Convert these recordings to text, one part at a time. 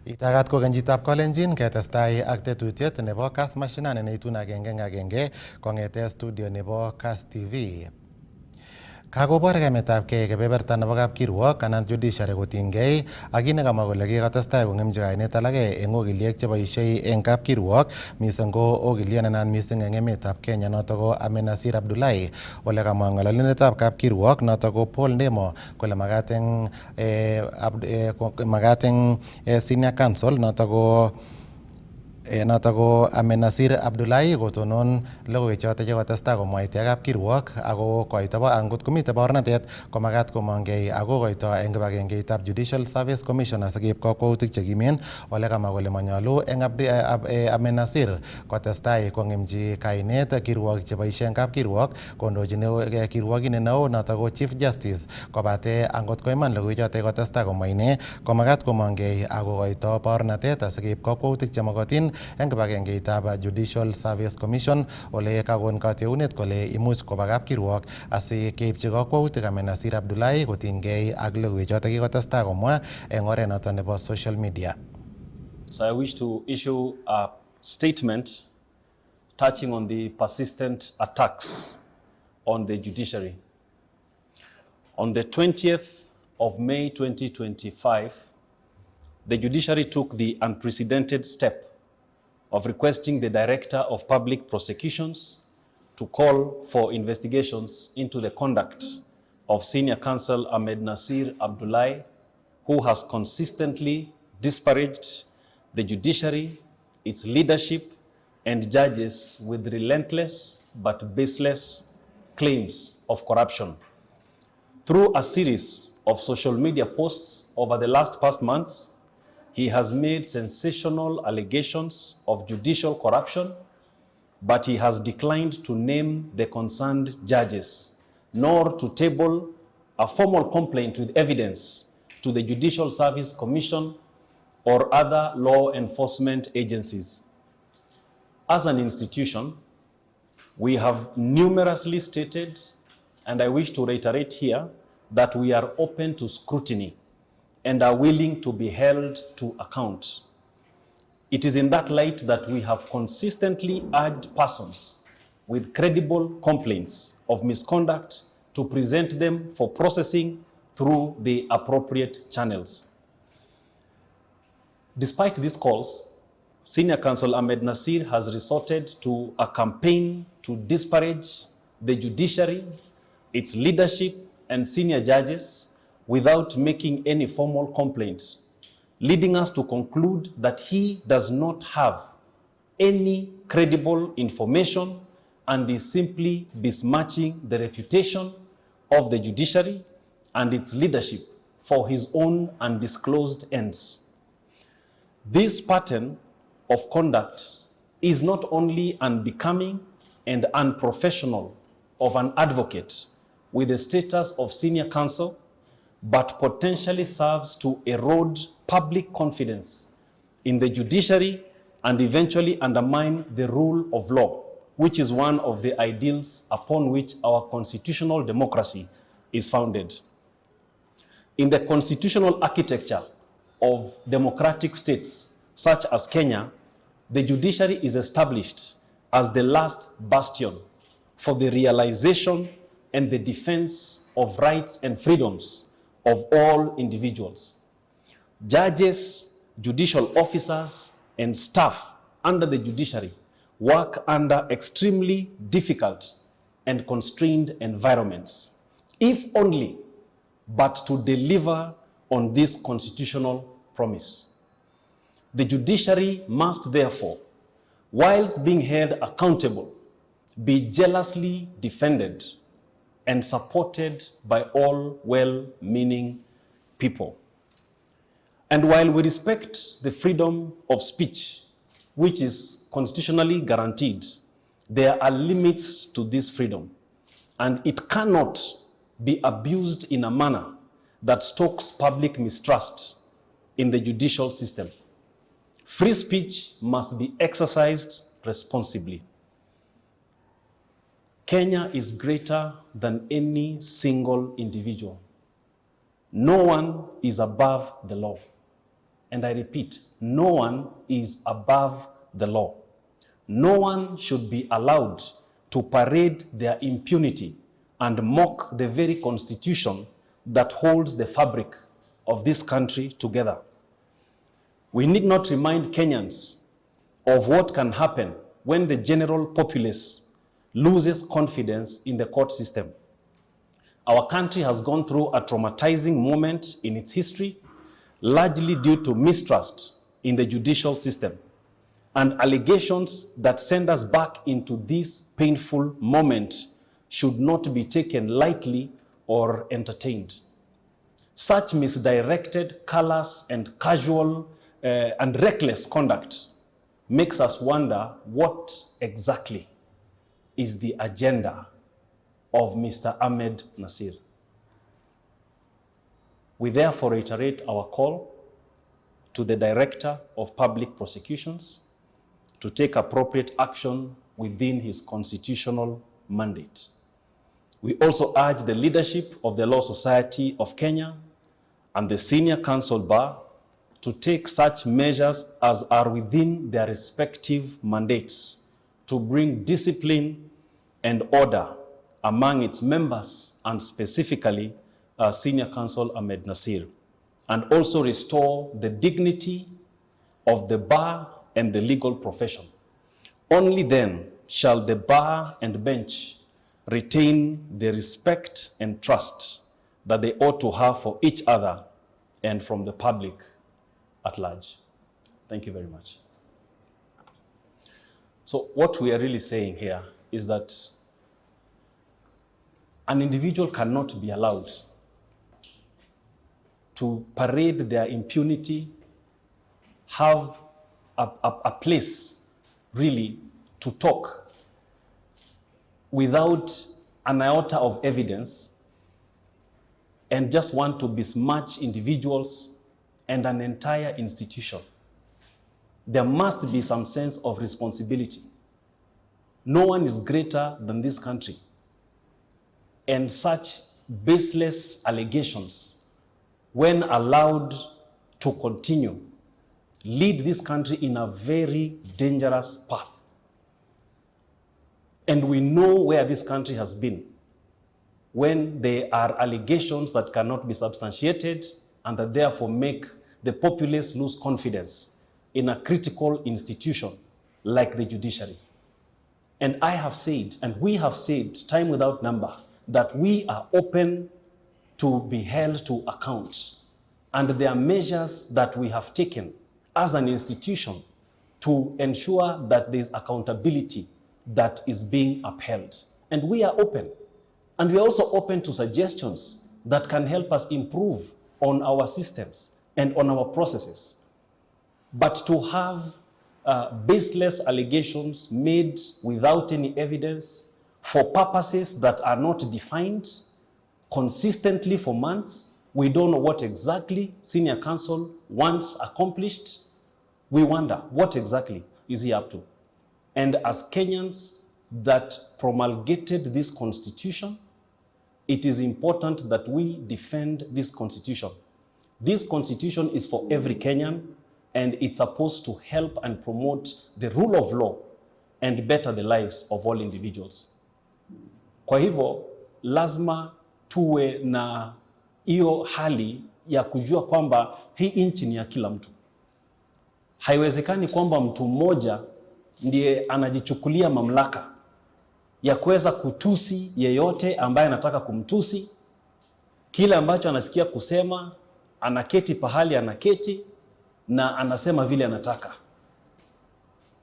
Itagat ko ganjitab kolenjin ketestai ak tetutiet nebo Kass Mashinani neitun agenge kong'ete studio nebo Kass TV. Kakobor emetabkei kebeberta nebo kapkirwok anan judiciary kotinygei ak kit nekamwa kole kikotestai kong'emchi kainet alake eng okiliek cheboisie eng kapkirwok mising ko okiliot nenaat mising eng emetab Kenya notok ko Amenasir Abdullahi. Ole kamwa ng'ololindetab kapkirwok notok ko Paul Ndemo kole magat eng senior counsel notok ko Amenasir Abdullahi kotonon logoiwek chotok chekotestai komwaite kapkirwok ako koito angot komite baornatet komagat komonggei ako koito eng kibagengeitab Judicial Service Commission asikeib kakwautik chekimen. Ole kamwa kole manyalu eng Amenasir kotestai kong'emchi kainet kirwok cheboisie eng kapkirwok kondochin kirwokindet neo notok ko Chief Justice kobate angot ko iman logoiwek chotok kotestai komwa ine komagat komonggei ako koito baornatet asikeib kakwautik chemokotin eng kibagengeitab Judicial Service Commission ole kakon kateunet kole imuch koba kapkirwok asikeipchi kakwautik Amenasir Abdullahi kotinygei ak logoiwek chotok kikotestai komwa eng oret notok nebo social media. So I wish to issue a statement touching on the persistent attacks on the judiciary. On the 20th of May 2025, the judiciary took the unprecedented step of requesting the Director of Public Prosecutions to call for investigations into the conduct of Senior Counsel Amenasir Abdullahi, who has consistently disparaged the judiciary, its leadership, and judges with relentless but baseless claims of corruption. Through a series of social media posts over the past months, he has made sensational allegations of judicial corruption, but he has declined to name the concerned judges, nor to table a formal complaint with evidence to the Judicial Service Commission or other law enforcement agencies. As an institution, we have numerously stated, and I wish to reiterate here, that we are open to scrutiny and are willing to be held to account. It is in that light that we have consistently urged persons with credible complaints of misconduct to present them for processing through the appropriate channels. Despite these calls, Senior Counsel Amenasir has resorted to a campaign to disparage the judiciary, its leadership, and senior judges without making any formal complaint, leading us to conclude that he does not have any credible information and is simply besmirching the reputation of the judiciary and its leadership for his own undisclosed ends. This pattern of conduct is not only unbecoming and unprofessional of an advocate with the status of senior counsel, but potentially serves to erode public confidence in the judiciary and eventually undermine the rule of law, which is one of the ideals upon which our constitutional democracy is founded. In the constitutional architecture of democratic states such as Kenya, the judiciary is established as the last bastion for the realization and the defense of rights and freedoms of all individuals. Judges, judicial officers, and staff under the judiciary work under extremely difficult and constrained environments, if only but to deliver on this constitutional promise. The judiciary must therefore, whilst being held accountable, be jealously defended and supported by all well-meaning people. And while we respect the freedom of speech, which is constitutionally guaranteed, there are limits to this freedom, and it cannot be abused in a manner that stokes public mistrust in the judicial system. Free speech must be exercised responsibly. Kenya is greater than any single individual. No one is above the law. And I repeat, no one is above the law. No one should be allowed to parade their impunity and mock the very constitution that holds the fabric of this country together. We need not remind Kenyans of what can happen when the general populace loses confidence in the court system. Our country has gone through a traumatizing moment in its history, largely due to mistrust in the judicial system and allegations that send us back into this painful moment should not be taken lightly or entertained. Such misdirected, callous, and casual and reckless conduct makes us wonder what exactly is the agenda of Mr. Ahmed Nasir. We therefore reiterate our call to the Director of Public Prosecutions to take appropriate action within his constitutional mandate. We also urge the leadership of the Law Society of Kenya and the Senior Counsel Bar to take such measures as are within their respective mandates to bring discipline and order among its members, and specifically Senior Counsel Ahmed Nasir, and also restore the dignity of the bar and the legal profession. Only then shall the bar and bench retain the respect and trust that they ought to have for each other and from the public at large. Thank you very much. So what we are really saying here is that an individual cannot be allowed to parade their impunity, have a place really to talk without an iota of evidence, and just want to besmirch individuals and an entire institution. There must be some sense of responsibility. No one is greater than this country. And such baseless allegations, when allowed to continue, lead this country in a very dangerous path. And we know where this country has been when there are allegations that cannot be substantiated and that therefore make the populace lose confidence in a critical institution like the judiciary. And I have said, and we have said time without number, that we are open to be held to account. And there are measures that we have taken as an institution to ensure that there is accountability that is being upheld. And we are open. And we are also open to suggestions that can help us improve on our systems and on our processes. But to have baseless allegations made without any evidence for purposes that are not defined consistently for months, we don't know what exactly Senior Counsel wants accomplished. We wonder, what exactly is he up to? And as Kenyans that promulgated this constitution, it is important that we defend this constitution. This constitution is for every Kenyan, and it's supposed to help and promote the rule of law and better the lives of all individuals. Kwa hivyo, lazima tuwe na hiyo hali ya kujua kwamba hii nchi ni ya kila mtu. Haiwezekani kwamba mtu mmoja ndiye anajichukulia mamlaka ya kuweza kutusi yeyote ambaye anataka kumtusi. Kile ambacho anasikia kusema, anaketi pahali anaketi na anasema vile anataka,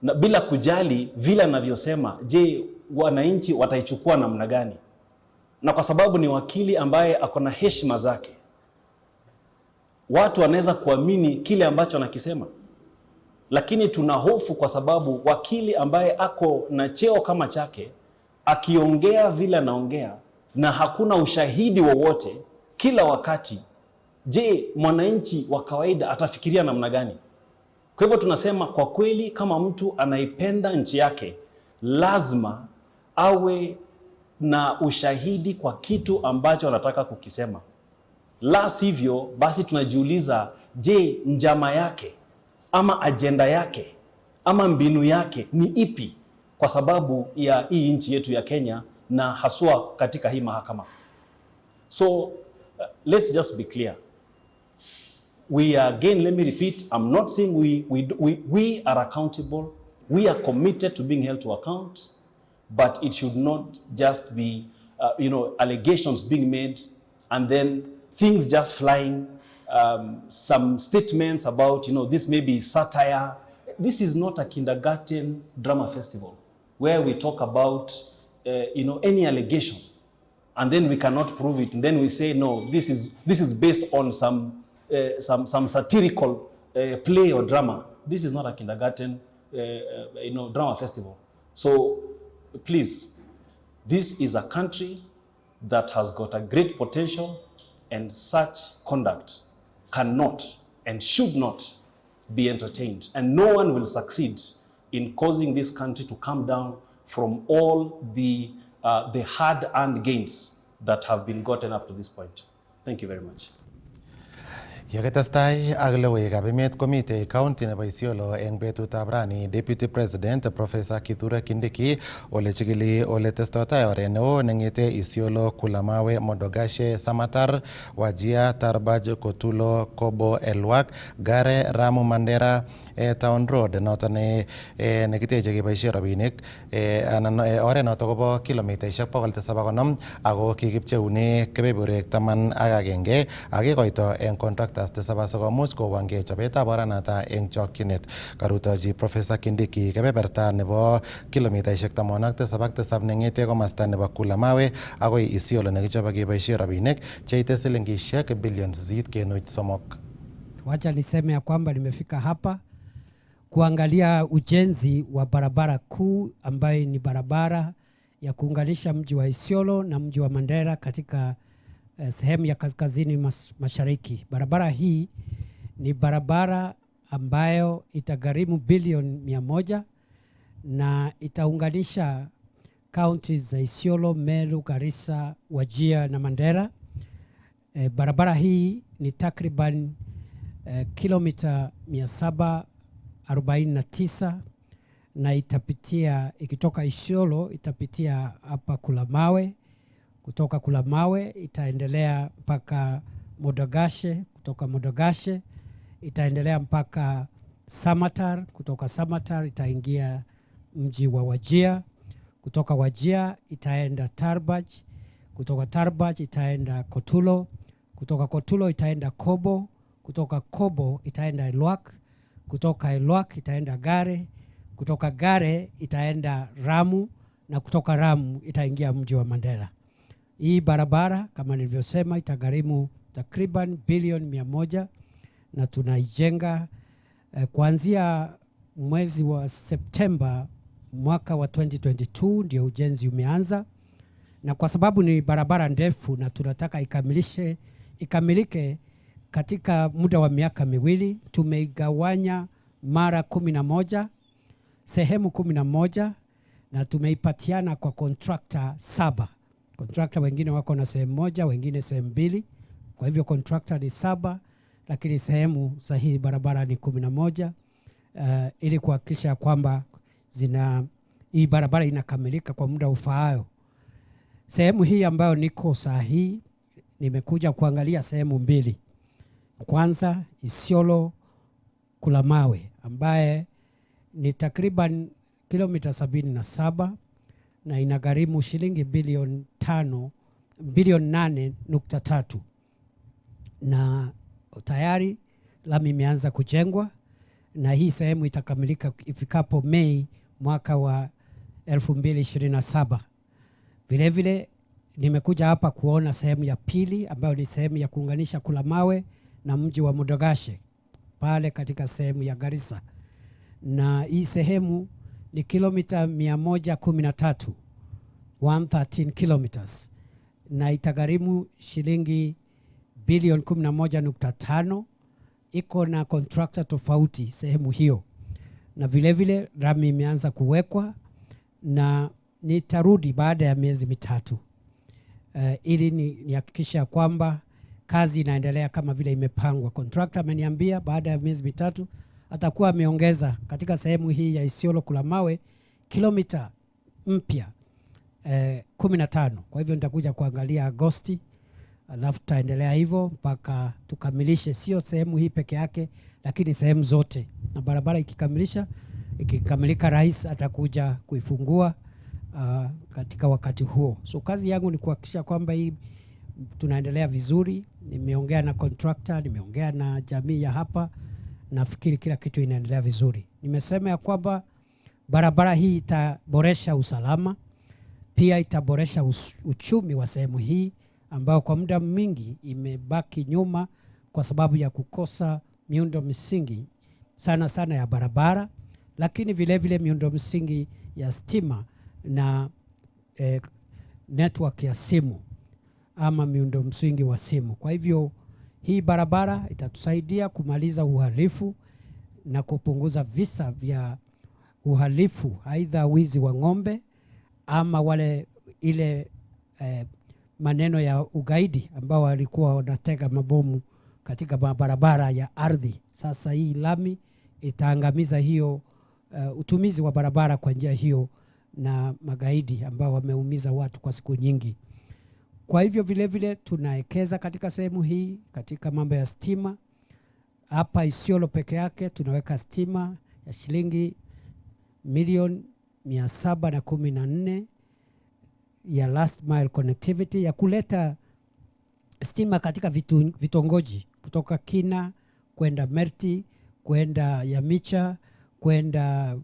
na bila kujali vile anavyosema, je, wananchi wataichukua namna gani? Na kwa sababu ni wakili ambaye ako na heshima zake, watu wanaweza kuamini kile ambacho anakisema. Lakini tuna hofu kwa sababu wakili ambaye ako na cheo kama chake akiongea vile anaongea na hakuna ushahidi wowote kila wakati, je, mwananchi wa kawaida atafikiria namna gani? Kwa hivyo tunasema kwa kweli, kama mtu anaipenda nchi yake, lazima awe na ushahidi kwa kitu ambacho anataka kukisema. La sivyo, basi tunajiuliza, je, njama yake ama agenda yake ama mbinu yake ni ipi kwa sababu ya hii nchi yetu ya Kenya na haswa katika hii mahakama. So let's just be clear. We are, again, let me repeat, I'm not saying we are accountable. We are committed to being held to account, but it should not just be allegations being made and then things just flying, some statements about, this may be satire. This is not a kindergarten drama festival where we talk about, any allegation and then we cannot prove it. And then we say, no, this is based on some satirical play or drama. This is not a kindergarten, drama festival. So please, this is a country that has got a great potential, and such conduct cannot and should not be entertained. And no one will succeed in causing this country to come down from all the hard-earned gains that have been gotten up to this point. Thank you very much. Yakatestai ak logoiwekab emet komitei county nebo Isiolo eng betutab rani Deputy President Professor Kithure Kindiki ole chikili ole testotai oret neo nengete Isiolo, Kulamawe, Modogashe, Samatar, Wajia, Tarbaj, Kotulo, Kobo, Elwak, Gare, Ramu, Mandera, Town Road noton nekiteche keboishe rabinik anan oret noton kobo kilomitaishek 750 ako kikipcheune kebeberwek 11 ak kekoito eng contractors tisab sikomuch kowangei chobetab oranata eng chokchinet. Karutochi Professor Kindiki kebeberta nebo kilomitaishek 87 nengete komasta nebo Kulamawe akoi Isiolo nekichobe keboishe rabinik cheite silingishek bilion 8.3. Wacha niseme ya kwamba nimefika hapa kuangalia ujenzi wa barabara kuu ambayo ni barabara ya kuunganisha mji wa Isiolo na mji wa Mandera katika sehemu ya kaskazini mashariki. Barabara hii ni barabara ambayo itagharimu bilioni 100 na itaunganisha counties za Isiolo, Meru, Garissa, Wajia na Mandera. Barabara hii ni takriban kilomita 749 na itapitia, ikitoka Isiolo itapitia hapa Kulamawe, kutoka Kulamawe itaendelea mpaka Modogashe, kutoka Modogashe itaendelea mpaka Samatar, kutoka Samatar itaingia mji wa Wajia, kutoka Wajia itaenda Tarbaj, kutoka Tarbaj itaenda Kotulo, kutoka Kotulo itaenda Kobo, kutoka Kobo itaenda Elwak, kutoka Elwak itaenda Gare, kutoka Gare itaenda Ramu na kutoka Ramu itaingia mji wa Mandera. Hii barabara kama nilivyosema itagharimu takriban bilioni 100 na tunaijenga kuanzia mwezi wa Septemba mwaka wa 2022 ndio ujenzi umeanza, na kwa sababu ni barabara ndefu na tunataka ikamilike katika muda wa miaka miwili, tumeigawanya mara 11, sehemu 11, na tumeipatiana kwa contractor 7. Contractor wengine wako na sehemu moja, wengine sehemu 2. Kwa hivyo contractor ni 7, lakini sehemu za hii barabara ni 11, ili kuhakikisha kwamba hii barabara inakamilika kwa muda ufaao. Sehemu hii ambayo niko saa hii nimekuja kuangalia sehemu 2. Kwanza Isiolo Kulamawe ambaye ni takriban kilomita 77 na inagharimu shilingi bilioni 8.3, na tayari lami imeanza kujengwa na hii sehemu itakamilika ifikapo Mei mwaka wa 2027. Vile vile nimekuja hapa kuona sehemu ya pili ambayo ni sehemu ya kuunganisha Kulamawe na mji wa Modogashe pale katika sehemu ya Garissa, na hii sehemu ni kilomita 113, 113 kilometers, na itagharimu shilingi bilioni 11.5. Iko na contractor tofauti sehemu hiyo, na vile vile rami imeanza kuwekwa na nitarudi baada ya miezi 3 ili nihakikisha kwamba kazi inaendelea kama vile imepangwa. Contractor ameniambia baada ya miezi mitatu atakuwa ameongeza katika sehemu hii ya Isiolo Kulamawe kilomita mpya 15. Kwa hivyo nitakuja kuangalia Agosti, alafu tutaendelea hivyo mpaka tukamilishe, sio sehemu hii peke yake, lakini sehemu zote, na barabara ikikamilika rais atakuja kuifungua katika wakati huo. So kazi yangu ni kuhakikisha kwamba hii tunaendelea vizuri. Nimeongea na contractor, nimeongea na jamii ya hapa, nafikiri kila kitu inaendelea vizuri. Nimesema ya kwamba barabara hii itaboresha usalama, pia itaboresha uchumi wa sehemu hii ambao kwa muda mingi imebaki nyuma kwa sababu ya kukosa miundo msingi sana sana ya barabara, lakini vile vile miundo msingi ya stima na network ya simu ama miundo msingi wa simu. Kwa hivyo hii barabara itatusaidia kumaliza uhalifu na kupunguza visa vya uhalifu, aidha wizi wa ng'ombe ama ile maneno ya ugaidi ambao walikuwa wanatega mabomu katika barabara ya ardhi. Sasa hii lami itaangamiza hiyo utumizi wa barabara kwa njia hiyo na magaidi ambao wameumiza watu kwa siku nyingi. Kwa hivyo vile vile tunaekeza katika sehemu hii katika mambo ya stima. Hapa Isiolo peke yake tunaweka stima ya shilingi milioni 714 ya last mile connectivity, ya kuleta stima katika vitongoji kutoka Kina kwenda Merti, kwenda Yamicha, kwenda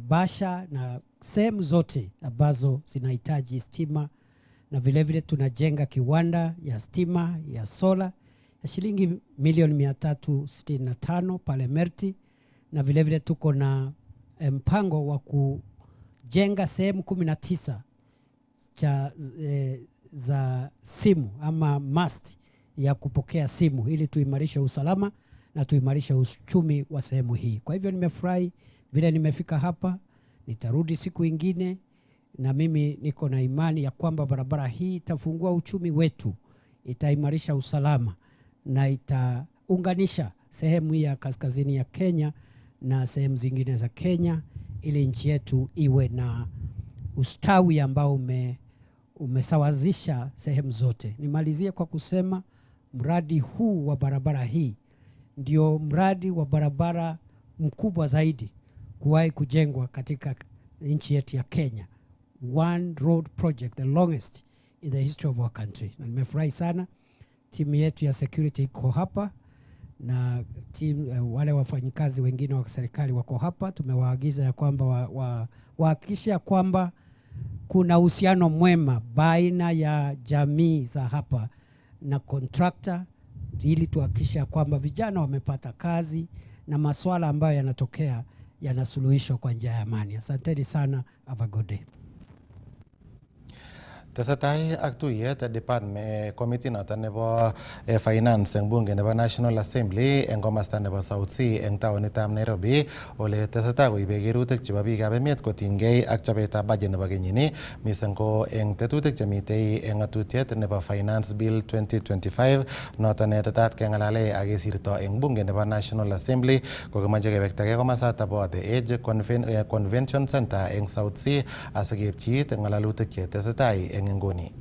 Basha na sehemu zote ambazo zinahitaji stima. Na vile vile tunajenga kiwanda ya stima ya sola ya shilingi milioni 365 pale Merti, na vile vile tuko na mpango wa kujenga sehemu 19 za simu ama mast ya kupokea simu ili tuimarishe usalama na tuimarishe uchumi wa sehemu hii. Kwa hivyo nimefurahi vile nimefika hapa, nitarudi siku ingine, na mimi niko na imani ya kwamba barabara hii itafungua uchumi wetu, itaimarisha usalama na itaunganisha sehemu hii ya kaskazini ya Kenya na sehemu zingine za Kenya ili nchi yetu iwe na ustawi ambao umesawazisha sehemu zote. Nimalizie kwa kusema mradi huu wa barabara hii ndio mradi wa barabara mkubwa zaidi kuwahi kujengwa katika nchi yetu ya Kenya. One road project, the longest in the history of our country. Na nimefurahi sana timu yetu ya security iko hapa na wale wafanyikazi wengine wa serikali wako hapa. Tumewaagiza ya kwamba wahakikishe ya kwamba kuna uhusiano mwema baina ya jamii za hapa na contractor ili tuhakikishe kwamba vijana wamepata kazi na masuala ambayo yanatokea yanasuluhishwa kwa njia ya amani. Asanteni sana. Have a good day. Tesetai ak tuyet department committee noton nebo finance eng bunge nebo National Assembly eng komasta nebo South Sea eng taonitab Nairobi, ole tesetai koibe kerutik chebo biikab emet kotinygei ak chobetab budget nebo kenyini, mising ko eng tetutik chemitei eng ngatutiet nebo Finance Bill 2025 noton netetat kengalale ak kesirto eng bunge nebo National Assembly kokimache kewektagei komosata bo The Age Convention Center eng South Sea asikepchiit ngalalutik che tesetai eng nguni.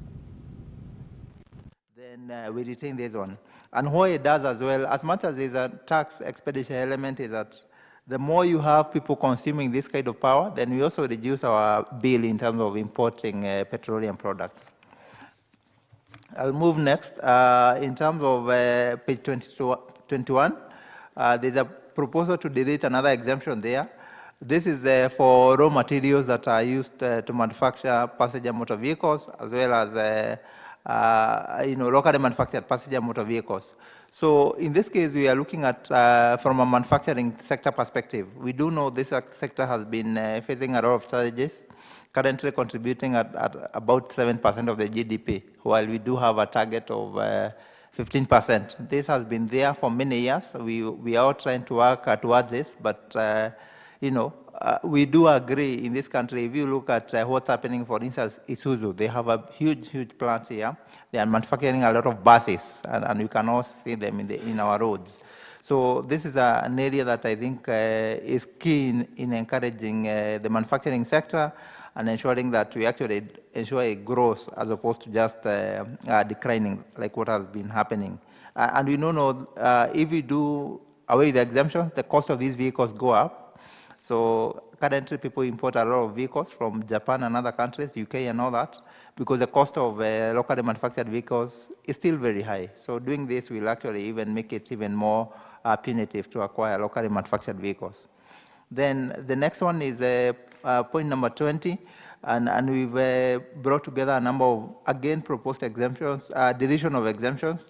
Then we retain this one. And what it does as well, as much as there's a tax expenditure element, is that the more you have people consuming this kind of power, then we also reduce our bill in terms of importing petroleum products. I'll move next. In terms of page 21, there's a proposal to delete another exemption there. This is for raw materials that are used to manufacture passenger motor vehicles, as well as locally manufactured passenger motor vehicles. So in this case, we are looking at from a manufacturing sector perspective. We do know this sector has been facing a lot of challenges, currently contributing at about 7% of the GDP, while we do have a target of 15%. This has been there for many years. We are all trying to work towards this, but we do agree in this country, if you look at what's happening, for instance, Isuzu, they have a huge, huge plant here. They are manufacturing a lot of buses, and you can also see them in our roads. So this is an area that I think is key in encouraging the manufacturing sector and ensuring that we actually ensure a growth as opposed to just declining like what has been happening. And we know if we do away the exemptions, the cost of these vehicles go up. So currently people import a lot of vehicles from Japan and other countries, UK and all that, because the cost of locally manufactured vehicles is still very high. So doing this will actually even make it even more punitive to acquire locally manufactured vehicles. Then the next one is point number 20, and we've brought together a number of, again, proposed exemptions, deletion of exemptions.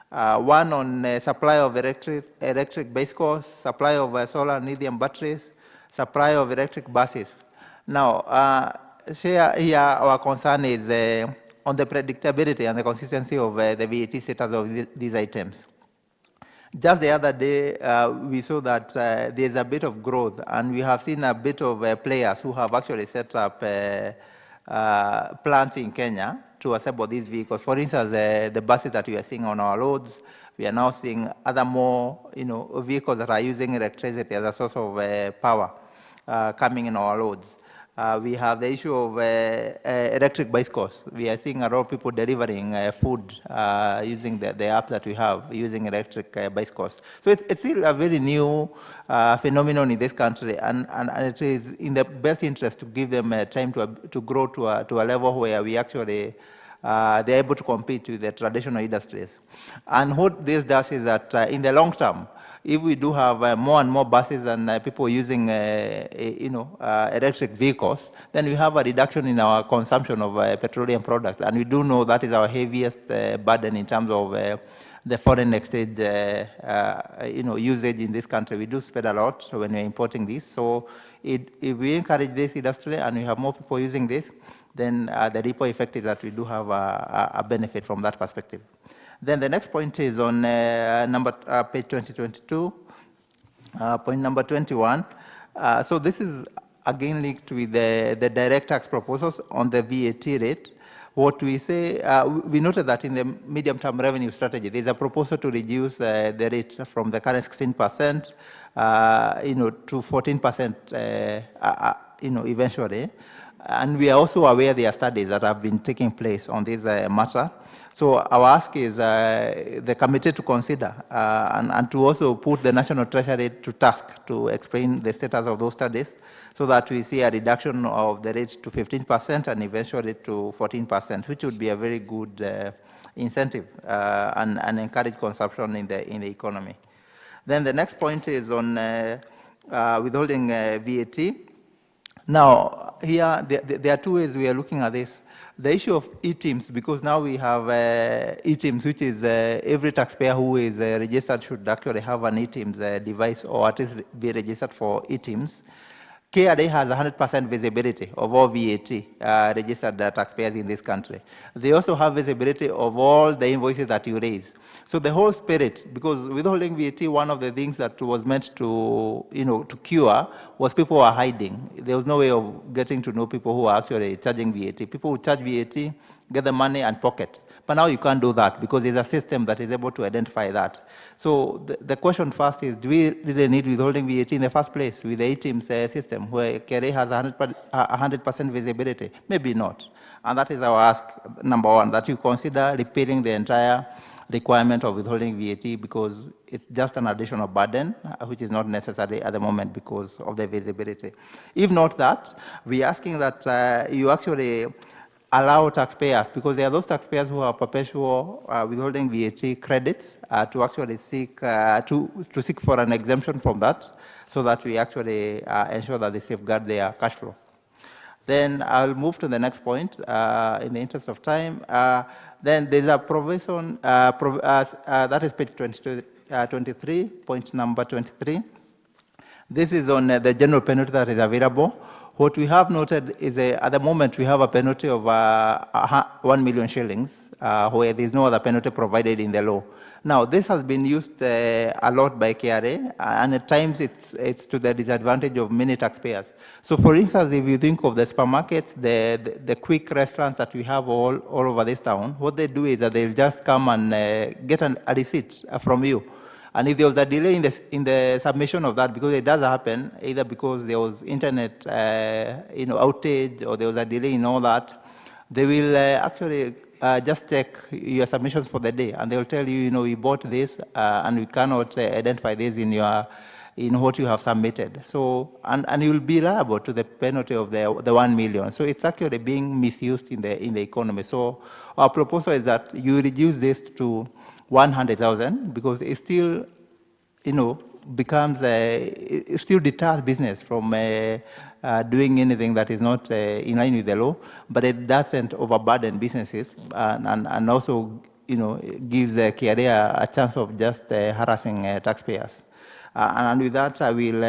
One on supply of electric bicycles, supply of solar and lithium batteries, supply of electric buses. Now, here our concern is on the predictability and the consistency of the VAT status of these items. Just the other day, we saw that there's a bit of growth, and we have seen a bit of players who have actually set up plants in Kenya to assemble these vehicles. For instance, the buses that we are seeing on our roads, we are now seeing other more, vehicles that are using electricity as a source of power coming in our roads. We have the issue of electric bicycles. We are seeing a lot of people delivering food using the app that we have, using electric bicycles. So it's still a very new phenomenon in this country, and it is in the best interest to give them time to grow to a level where we actually they're able to compete with the traditional industries. And what this does is that in the long term, if we do have more and more buses and people using, electric vehicles, then we have a reduction in our consumption of petroleum products. And we do know that is our heaviest burden in terms of the foreign exchange, usage in this country. We do spend a lot when we're importing this. So if we encourage this industry and we have more people using this, then the ripple effect is that we do have a benefit from that perspective. Then the next point is on page 2022, point number 21. So this is again linked with the direct tax proposals on the VAT rate. What we say, we noted that in the medium-term revenue strategy, there's a proposal to reduce the rate from the current 16%, to 14%, eventually. And we are also aware there are studies that have been taking place on this matter. So our ask is the committee to consider and to also put the National Treasury to task to explain the status of those studies so that we see a reduction of the rate to 15% and eventually to 14%, which would be a very good incentive and encourage consumption in the economy. Then the next point is on withholding VAT. Now, here, there are two ways we are looking at this. The issue of e-teams, because now we have e-teams, which is every taxpayer who is registered should actually have an e-teams device or at least be registered for e-teams. KRA has 100% visibility of all VAT registered taxpayers in this country. They also have visibility of all the invoices that you raise. So the whole spirit, because withholding VAT, one of the things that was meant to, to cure was people were hiding. There was no way of getting to know people who are actually charging VAT. People who charge VAT, get the money and pocket. But now you can't do that because there's a system that is able to identify that. So the question first is, do we really need withholding VAT in the first place with the ATIMS system where KRA has 100% visibility? Maybe not. And that is our ask, number one, that you consider repealing the entire requirement of withholding VAT because it's just an additional burden, which is not necessary at the moment because of the visibility. If not that, we're asking that you actually allow taxpayers, because there are those taxpayers who have perpetual withholding VAT credits to actually seek to seek for an exemption from that, so that we actually ensure that they safeguard their cash flow. Then I'll move to the next point in the interest of time. Then there's a provision, that is page 23, point number 23. This is on the general penalty that is available. What we have noted is at the moment we have a penalty of 1 million shillings where there's no other penalty provided in the law. Now, this has been used a lot by KRA, and at times it's to the disadvantage of many taxpayers. So for instance, if you think of the supermarkets, the quick restaurants that we have all over this town, what they do is that they'll just come and get a receipt from you. And if there was a delay in the submission of that, because it does happen, either because there was internet outage or there was a delay in all that, they will actually just check your submissions for the day, and they'll tell you, we bought this, and we cannot identify this in what you have submitted. So, and you'll be liable to the penalty of the 1 million. So it's actually being misused in the economy. So our proposal is that you reduce this to 100,000, because it still, becomes it still deters business from doing anything that is not in line with the law, but it doesn't overburden businesses, and also, gives the KRA a chance of just harassing taxpayers. And with that, I will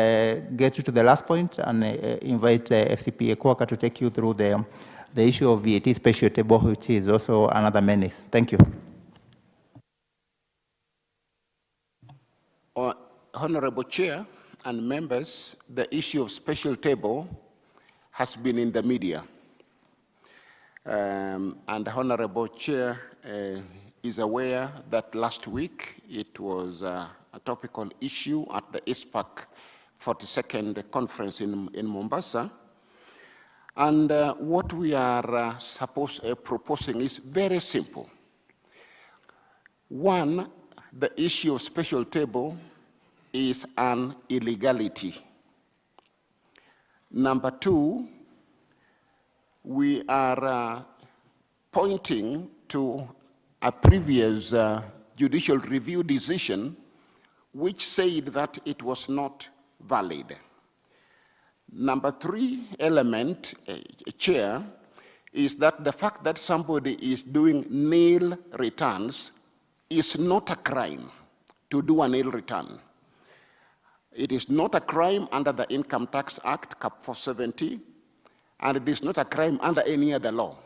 get you to the last point and invite FCPA Kwaka to take you through the issue of VAT special table, which is also another menace. Thank you. Honorable Chair and members, the issue of special table has been in the media. And the Honorable Chair is aware that last week it was a topical issue at the ISPAC 42nd conference in Mombasa. And what we are proposing is very simple. One, the issue of special table is an illegality. Number two, we are pointing to a previous judicial review decision which said that it was not valid. Number three element, Chair, is that the fact that somebody is doing nil returns is not a crime to do a nil return. It is not a crime under the Income Tax Act, Cap 470, and it is not a crime under any other law.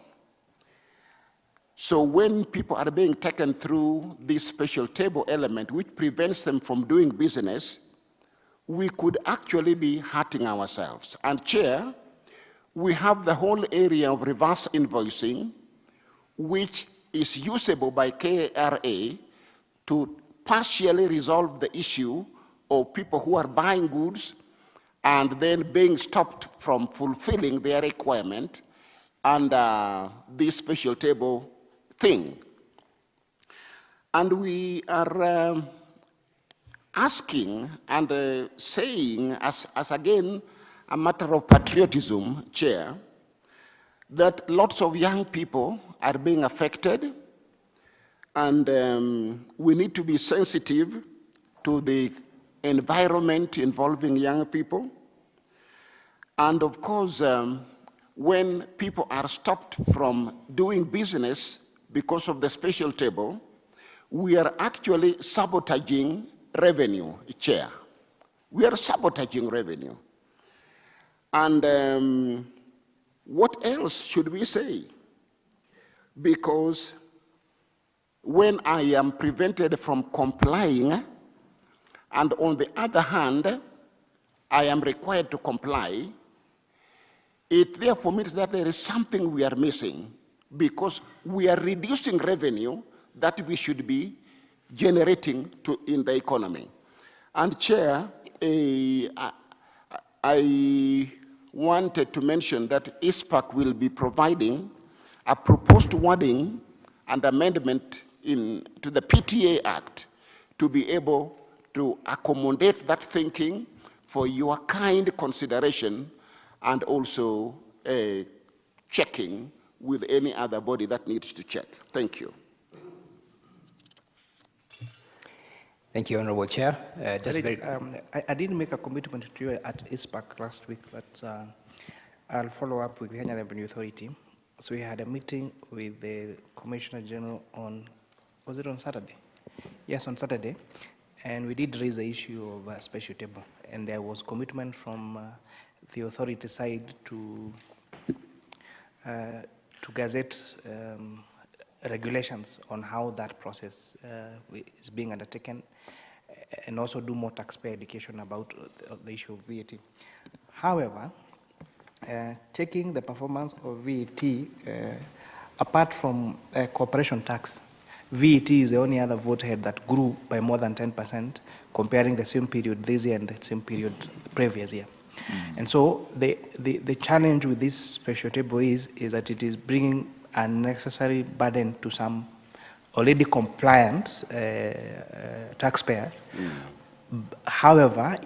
So when people are being taken through this special table element, which prevents them from doing business, we could actually be hurting ourselves. And Chair, we have the whole area of reverse invoicing, which is usable by KRA to partially resolve the issue of people who are buying goods and then being stopped from fulfilling their requirement under this special table thing. And we are asking and saying, as again, a matter of patriotism, Chair, that lots of young people are being affected, and we need to be sensitive to the environment involving young people. And of course, when people are stopped from doing business because of the special table, we are actually sabotaging revenue, Chair. We are sabotaging revenue. And what else should we say? Because when I am prevented from complying, and on the other hand, I am required to comply, it therefore means that there is something we are missing, because we are reducing revenue that we should be generating in the economy. And Chair, I wanted to mention that ISPAC will be providing a proposed wording and amendment to the PTA Act to be able to accommodate that thinking for your kind consideration, and also checking with any other body that needs to check. Thank you. Thank you, Honorable Chair. I did make a commitment to you at ISPAC last week that I'll follow up with the Kenya Revenue Authority. So we had a meeting with the Commissioner General on, was it on Saturday? Yes, on Saturday. And we did raise the issue of a special table. And there was commitment from the authority side to gazette regulations on how that process is being undertaken, and also do more taxpayer education about the issue of VAT. However, checking the performance of VAT, apart from corporation tax, VAT is the only other vote head that grew by more than 10%, comparing the same period this year and the same period the previous year. And so the challenge with this special table is that it is bringing unnecessary burden to some already compliant taxpayers. However,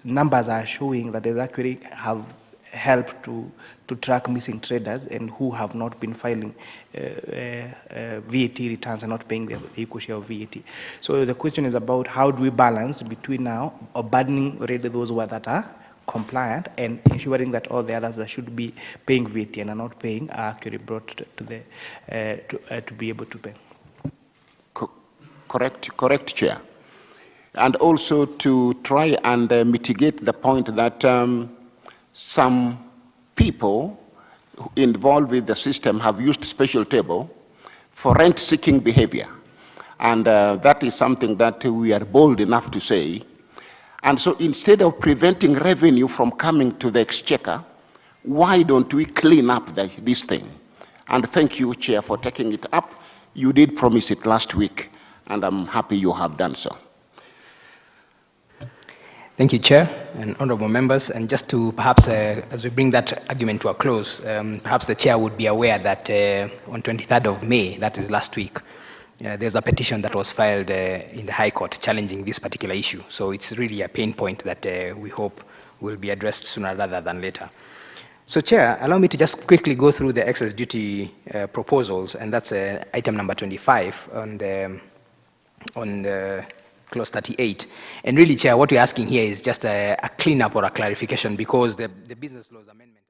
numbers are showing that they actually have helped to track missing traders and who have not been filing VAT returns and not paying the equal share of VAT. So the question is about how do we balance between now burdening already those that are compliant and ensuring that all the others that should be paying VAT and are not paying are actually brought to the to be able to pay. Correct, Chair. And also to try and mitigate the point that some people involved with the system have used special table for rent-seeking behavior. And that is something that we are bold enough to say. And so instead of preventing revenue from coming to the exchequer, why don't we clean up this thing? And thank you, Chair, for taking it up. You did promise it last week, and I'm happy you have done so. Thank you, Chair and honorable members. And just to perhaps, as we bring that argument to a close, perhaps the Chair would be aware that on 23rd of May, that is last week, there's a petition that was filed in the High Court challenging this particular issue. So it's really a pain point that we hope will be addressed sooner rather than later. So, Chair, allow me to just quickly go through the excess duty proposals, and that's item number 25 on the clause 38. And really, Chair, what we're asking here is just a cleanup or a clarification, because the business laws amendment